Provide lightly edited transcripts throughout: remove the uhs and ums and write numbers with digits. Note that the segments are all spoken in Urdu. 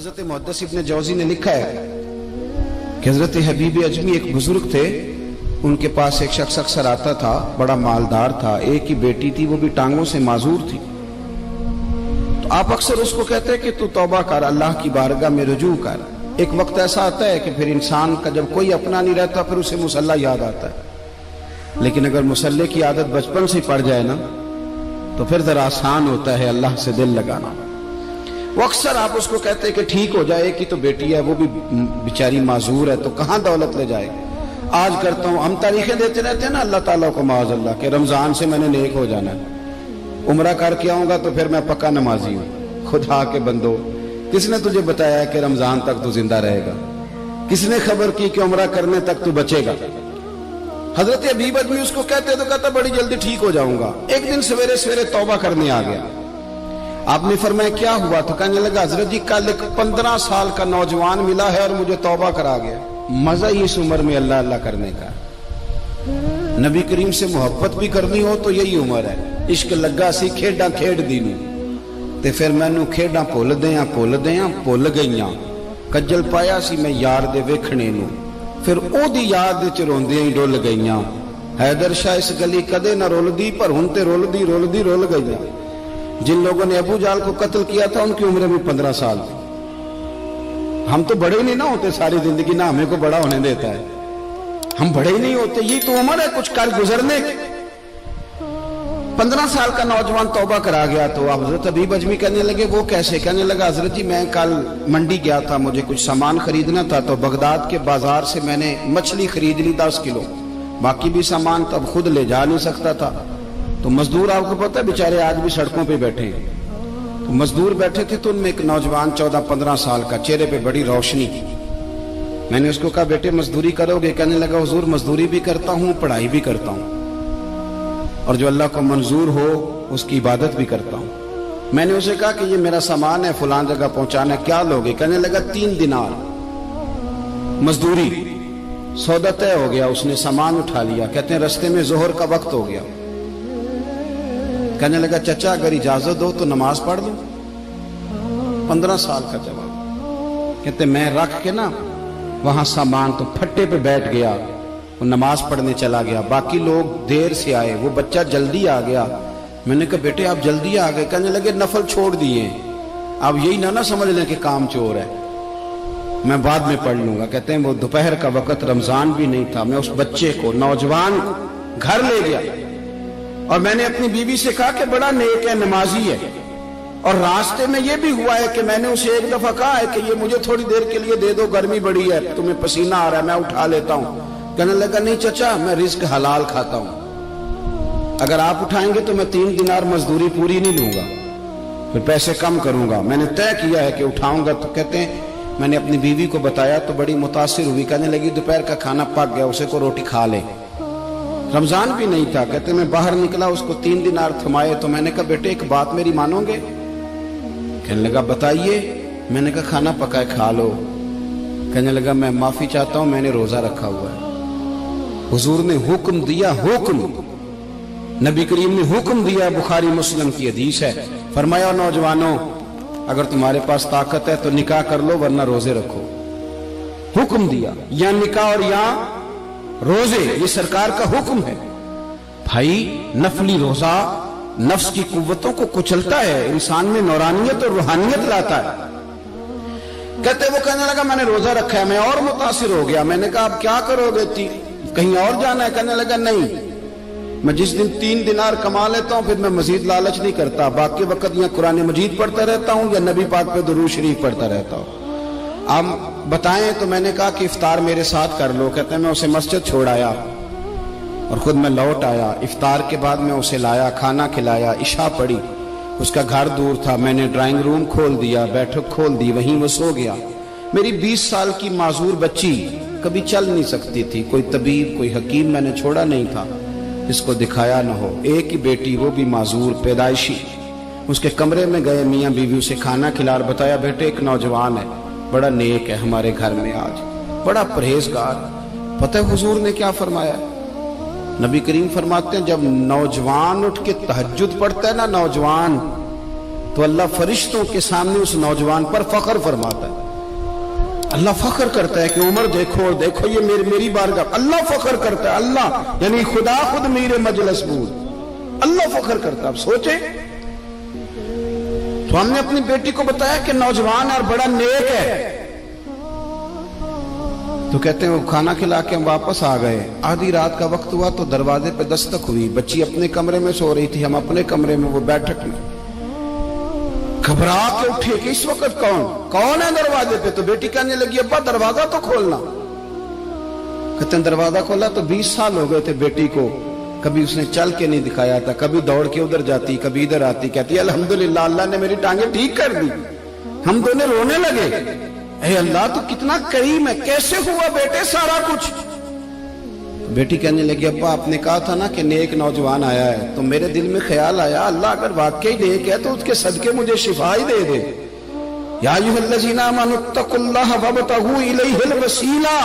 حضرت محدث ابن جوزی نے لکھا ہے کہ حضرت حبیب اجمی ایک بزرگ تھے، ان کے پاس ایک شخص اکثر آتا تھا، بڑا مالدار تھا، ایک ہی بیٹی تھی، وہ بھی ٹانگوں سے معذور تھی۔ تو آپ اکثر اس کو کہتے کہ تو توبہ کر، اللہ کی بارگاہ میں رجوع کر۔ ایک وقت ایسا آتا ہے کہ پھر انسان کا جب کوئی اپنا نہیں رہتا پھر اسے مصلی یاد آتا ہے، لیکن اگر مصلی کی عادت بچپن سے پڑ جائے نا تو پھر ذرا آسان ہوتا ہے اللہ سے دل لگانا۔ وہ اکثر آپ اس کو کہتے کہ ٹھیک ہو جائے کہ تو بیٹی ہے، وہ بھی بیچاری معذور ہے، تو کہاں دولت لے جائے۔ آج کرتا ہوں، ہم تاریخیں دیتے رہتے ہیں نا اللہ تعالیٰ کو معاذ اللہ کہ رمضان سے میں نے نیک ہو جانا ہے، عمرہ کر کے آؤں گا تو پھر میں پکا نمازی ہوں۔ خدا کے بندو، کس نے تجھے بتایا کہ رمضان تک تو زندہ رہے گا؟ کس نے خبر کی کہ عمرہ کرنے تک تو بچے گا؟ حضرت حبیب اجمی اس کو کہتے تو کہتا بڑی جلدی ٹھیک ہو جاؤں گا۔ ایک دن سویرے سویرے توبہ کرنے آ گیا۔ آپ نے فرمایا کیا ہوا؟ تو کہنے لگا حضرت جی کل ایک 15 سال کا نوجوان ملا ہے اور مجھے توبہ کرا گیا۔ مزہ ہی اس عمر میں اللہ اللہ کرنے کا، نبی کریم سے محبت بھی کرنی ہو تو یہی عمر ہے۔ عشق لگا سی کھیڈاں کھیڈ دی نوں تے پھر مینوں کھیڈاں بھول گئیاں، کجل پایا سی میں یار دے ویکھنے نوں، پھر او دی یاد وچ روندیاں ہی ڈول گئیاں۔ حیدر شاہ اس گلی کدے نہ رولدی پر ہن تے رولدی رول گئیاں۔ جن لوگوں نے ابو جال کو قتل کیا تھا ان کی عمر بھی 15 سال تھی۔ ہم تو بڑے ہی نہیں نہ ہوتے ساری زندگی، نہ ہمیں کو بڑا ہونے دیتا ہے، ہم بڑے ہی نہیں ہوتے، یہ تو عمر ہے کچھ کر گزرنے کی۔ 15 سال کا نوجوان توبہ کرا گیا تو حضرت حبیب اجمی کہنے لگے وہ کیسے؟ کہنے لگا حضرت جی میں کل منڈی گیا تھا، مجھے کچھ سامان خریدنا تھا، تو بغداد کے بازار سے میں نے مچھلی خرید لی 10 کلو، باقی بھی سامان تب خود لے جا نہیں سکتا تھا۔ تو مزدور آپ کو پتہ ہے بیچارے آج بھی سڑکوں پہ بیٹھے ہیں، تو مزدور بیٹھے تھے تو ان میں ایک نوجوان 14-15 سال کا، چہرے پہ بڑی روشنی۔ میں نے اس کو کہا بیٹے مزدوری کرو گے؟ کہنے لگا حضور مزدوری بھی کرتا ہوں، پڑھائی بھی کرتا ہوں، اور جو اللہ کو منظور ہو اس کی عبادت بھی کرتا ہوں۔ میں نے اسے کہا کہ یہ میرا سامان ہے فلان جگہ پہنچانا، کیا لوگے؟ کہنے لگا 3 دینار مزدوری۔ سودا طے ہو گیا، اس نے سامان اٹھا لیا۔ کہتے ہیں رستے میں ظہر کا وقت ہو گیا، کہنے لگا چچا اگر اجازت ہو تو نماز پڑھ دوں۔ 15 سال کا جواب۔ کہتے میں رکھ کے نا وہاں سامان تو پھٹے پہ بیٹھ گیا، وہ نماز پڑھنے چلا گیا، باقی لوگ دیر سے آئے، وہ بچہ جلدی آ گیا۔ میں نے کہا بیٹے آپ جلدی آ گئے؟ کہنے لگے نفل چھوڑ دیے، آپ یہی نہ سمجھ لیں کہ کام چور ہے، میں بعد میں پڑھ لوں گا۔ کہتے ہیں وہ دوپہر کا وقت، رمضان بھی نہیں تھا، میں اس بچے کو نوجوان کو گھر لے گیا اور میں نے اپنی بیوی سے کہا کہ بڑا نیک ہے، نمازی ہے، اور راستے میں یہ بھی ہوا ہے کہ میں نے اسے ایک دفعہ کہا ہے کہ یہ مجھے تھوڑی دیر کے لیے دے دو، گرمی بڑی ہے، تمہیں پسینہ آ رہا ہے، میں اٹھا لیتا ہوں۔ کہنے لگا نہیں چچا میں رزق حلال کھاتا ہوں، اگر آپ اٹھائیں گے تو میں 3 دینار مزدوری پوری نہیں لوں گا، پھر پیسے کم کروں گا، میں نے طے کیا ہے کہ اٹھاؤں گا۔ تو کہتے ہیں میں نے اپنی بیوی کو بتایا تو بڑی متاثر ہوئی، کہنے لگی دوپہر کا کھانا پک گیا، اسے کو روٹی کھا لے، رمضان بھی نہیں تھا۔ کہتے میں باہر نکلا، اس کو 3 دینار تھمائے، تو میں نے کہا بیٹے ایک بات میری مانو گے؟ کہنے لگا بتائیے۔ میں نے کہا کھانا پکائے کھا لو۔ کہنے لگا میں معافی چاہتا ہوں، میں نے روزہ رکھا ہوا ہے۔ حضور نے حکم دیا، حکم نبی کریم نے حکم دیا، بخاری مسلم کی حدیث ہے، فرمایا نوجوانوں اگر تمہارے پاس طاقت ہے تو نکاح کر لو ورنہ روزے رکھو۔ حکم دیا، یا نکاح اور یا روزے، یہ سرکار کا حکم ہے۔ بھائی نفلی روزہ نفس کی قوتوں کو کچلتا ہے، انسان میں نورانیت اور روحانیت لاتا ہے۔ کہتے وہ کہنے لگا میں نے روزہ رکھا ہے، میں اور متاثر ہو گیا۔ میں نے کہا اب کیا کرو گے؟ کہیں اور جانا ہے؟ کہنے لگا نہیں، میں جس دن 3 دینار کما لیتا ہوں پھر میں مزید لالچ نہیں کرتا، باقی وقت یا قرآن مجید پڑھتا رہتا ہوں یا نبی پاک پہ درود شریف پڑھتا رہتا ہوں۔ آپ بتائیں؟ تو میں نے کہا کہ افطار میرے ساتھ کر لو۔ کہتے ہیں میں اسے مسجد چھوڑ آیا اور خود میں لوٹ آیا۔ افطار کے بعد میں اسے لایا، کھانا کھلایا، عشاء پڑھی، اس کا گھر دور تھا، میں نے ڈرائنگ روم کھول دیا، بیٹھک کھول دی، وہیں وہ سو گیا۔ میری 20 سال کی معذور بچی کبھی چل نہیں سکتی تھی، کوئی طبیب کوئی حکیم میں نے چھوڑا نہیں تھا اس کو دکھایا نہ ہو۔ ایک ہی بیٹی، وہ بھی معذور پیدائشی، اس کے کمرے میں گئے، میاں بیوی اسے کھانا کھلا اور بتایا بیٹے ایک نوجوان ہے، بڑا نیک ہے، ہمارے گھر میں آج بڑا پرہیزگار۔ پتہ ہے حضور نے کیا فرمایا؟ نبی کریم فرماتے ہیں جب نوجوان اٹھ کے تہجد پڑھتا ہے نا، نوجوان تو اللہ فرشتوں کے سامنے اس نوجوان پر فخر فرماتا ہے. اللہ فخر کرتا ہے کہ عمر دیکھو اور دیکھو یہ میری بارگاہ. اللہ فخر کرتا ہے, اللہ یعنی خدا خود میرے مجلس بود, اللہ فخر کرتا ہے. اب سوچیں, تو ہم نے اپنی بیٹی کو بتایا کہ نوجوان اور بڑا نیک ہے, تو کہتے ہیں وہ کھانا کھلا کے ہم واپس آ گئے. آدھی رات کا وقت ہوا تو دروازے پہ دستک ہوئی. بچی اپنے کمرے میں سو رہی تھی, ہم اپنے کمرے میں, وہ بیٹھک میں. گھبرا کے اٹھے کہ اس وقت کون ہے دروازے پہ؟ تو بیٹی کہنے لگی ابا دروازہ تو کھولنا. کہتے ہیں دروازہ کھولا تو 20 سال ہو گئے تھے بیٹی کو, کبھی اس نے چل کے نہیں دکھایا تھا, کبھی دوڑ کے ادھر جاتی, کبھی ادھر آتی. کہتی الحمدللہ اللہ نے میری ٹانگیں ٹھیک کر دی. ہم دونوں رونے لگے, اے اللہ تو کتنا کریم ہے, کیسے ہوا بیٹے سارا کچھ؟ بیٹی کہنے لگی ابا آپ نے کہا تھا نا کہ نیک نوجوان آیا ہے, تو میرے دل میں خیال آیا اللہ اگر واقعی نیک ہے تو اس کے صدقے مجھے شفا ہی دے دے. یا ایھا الذین آمنوا اتقوا اللہ وابتغوا الیہ الوسیلہ.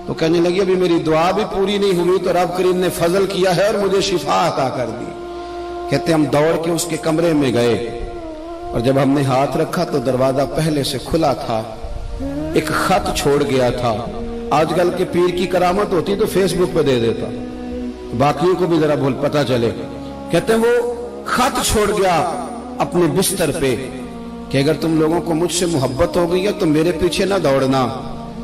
تو کہنے لگی ابھی میری دعا بھی پوری نہیں ہوئی تو رب کریم نے فضل کیا ہے اور مجھے شفا عطا کر دی. کہتے ہم دوڑ کے اس کے کمرے میں گئے, اور جب ہم نے ہاتھ رکھا تو دروازہ پہلے سے کھلا تھا, ایک خط چھوڑ گیا تھا. آج کل کے پیر کی کرامت ہوتی تو فیس بک پہ دے دیتا, باقیوں کو بھی ذرا پتہ چلے. کہتے ہیں وہ خط چھوڑ گیا اپنے بستر پہ کہ اگر تم لوگوں کو مجھ سے محبت ہو گئی ہے تو میرے پیچھے نہ دوڑنا,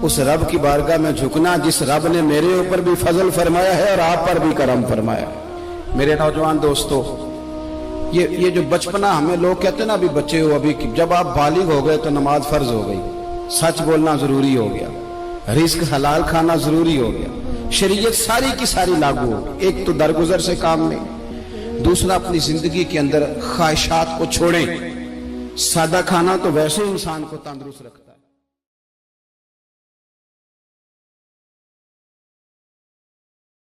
اس رب کی بارگاہ میں جھکنا جس رب نے میرے اوپر بھی فضل فرمایا ہے اور آپ پر بھی کرم فرمایا. میرے نوجوان دوستو, یہ جو بچپنا ہمیں لوگ کہتے ہیں نا ابھی بچے ہو, ابھی جب آپ بالغ ہو گئے تو نماز فرض ہو گئی, سچ بولنا ضروری ہو گیا, رزق حلال کھانا ضروری ہو گیا, شریعت ساری کی ساری لاگو ہو. ایک تو درگزر سے کام لیں, دوسرا اپنی زندگی کے اندر خواہشات کو چھوڑیں. سادہ کھانا تو ویسے انسان کو تندرست رکھتا